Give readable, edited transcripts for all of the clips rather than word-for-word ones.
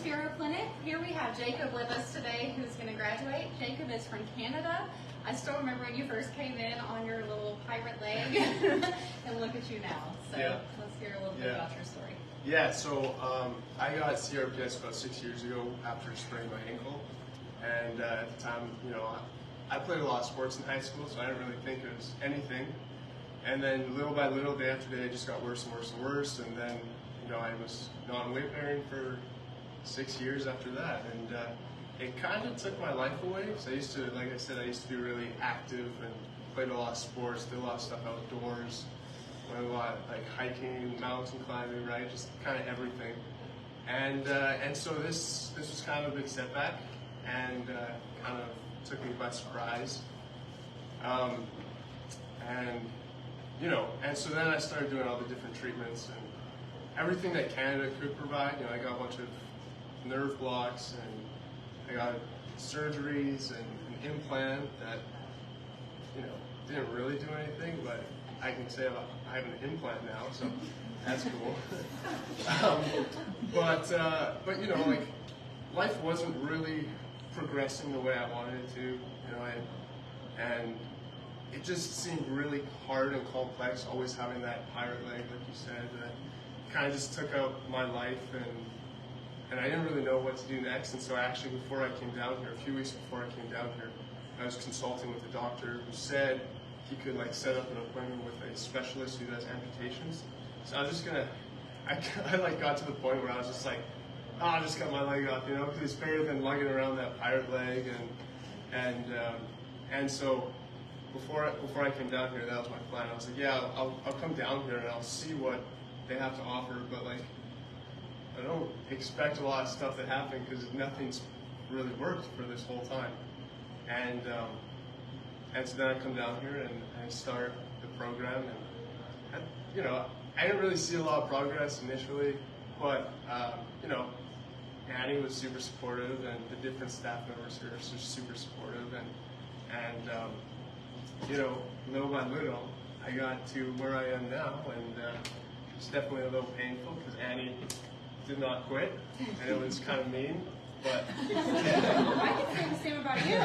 Spero Clinic. Here we have Jacob with us today, who's going to graduate. Jacob is from Canada. I still remember when you first came in on your little pirate leg, and look at you now. So let's hear a little bit about your story. Yeah, so I got CRPS about 6 years ago after spraining my ankle, and at the time, you know, I played a lot of sports in high school, so I didn't really think it was anything. And then little by little, day after day, it just got worse and worse and worse. And then, you know, I was non-weight bearing for 6 years after that. And it kind of took my life away. So I used to, like I said, I used to be really active and played a lot of sports, did a lot of stuff outdoors, went a lot like hiking, mountain climbing, right? Just kind of everything. And so this was kind of a big setback and kind of took me by surprise. You know, and so then I started doing all the different treatments and everything that Canada could provide. You know, I got a bunch of nerve blocks and I got surgeries and an implant that, you know, didn't really do anything, but I can say I have an implant now, so that's cool. But you know, like, life wasn't really progressing the way I wanted it to, you know, and it just seemed really hard and complex, always having that pirate leg, like you said, that kind of just took out my life, and I didn't really know what to do next. And so actually, before I came down here, a few weeks before I came down here, I was consulting with a doctor who said he could like set up an appointment with a specialist who does amputations. So I was just gonna, I like got to the point where I was just like, oh, I just got my leg off, you know, because it's better than lugging around that pirate leg, and so. Before I came down here, that was my plan. I was like, yeah, I'll come down here and I'll see what they have to offer, but like, I don't expect a lot of stuff to happen because nothing's really worked for this whole time. And so then I come down here and I start the program, and you know, I didn't really see a lot of progress initially, but you know, Annie was super supportive, and the different staff members here are super supportive, and you know, little by little, I got to where I am now, and it's definitely a little painful because Annie did not quit, and it was kind of mean, but... I can say the same about you.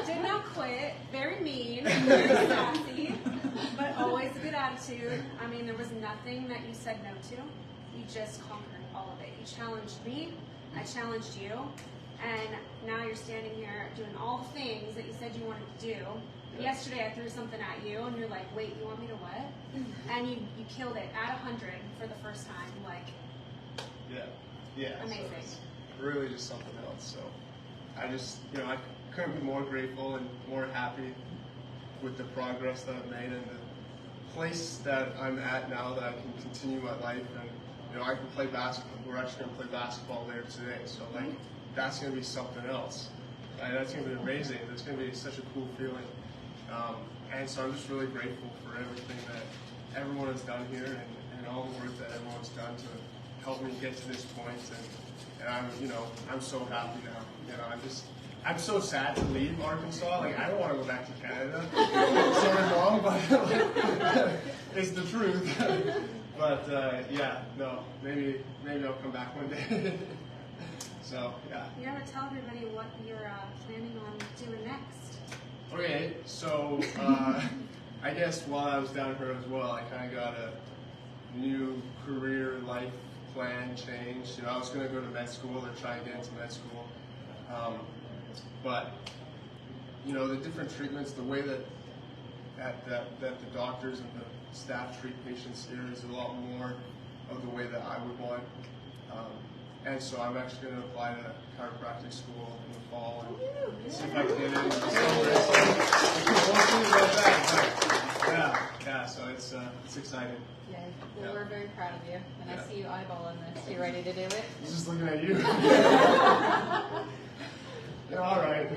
Did not quit, very mean, very sassy, but always a good attitude. I mean, there was nothing that you said no to. You just conquered all of it. You challenged me, I challenged you, and now you're standing here doing all the things that you said you wanted to do. Yesterday I threw something at you and you're like, wait, you want me to what? And you killed it at 100 for the first time. Like, yeah, amazing. So it's really just something else. So I just, you know, I couldn't be more grateful and more happy with the progress that I've made and the place that I'm at now, that I can continue my life, and you know, I can play basketball. We're actually going to play basketball later today, so like, that's going to be something else. That's going to be amazing. That's going to be such a cool feeling. And so I'm just really grateful for everything that everyone has done here, and all the work that everyone's done to help me get to this point. And I'm, you know, I'm so happy now. You know, I'm so sad to leave Arkansas. Like, I don't want to go back to Canada. Sorry, Mom, but it's the truth. But yeah, no, maybe I'll come back one day. So yeah. You gotta tell everybody what you're planning on doing next. Okay, so I guess while I was down here as well, I kind of got a new career life plan change. You know, I was going to go to med school or try and get into med school, but you know, the different treatments, the way that the doctors and the staff treat patients here is a lot more of the way that I would want. And so I'm actually going to apply to chiropractic school in the fall and see if I can get in. Yeah, so it's exciting. Yay. Well, we're very proud of you, and I see you eyeballing this. You ready to do it? I'm just looking at you. Yeah, all right.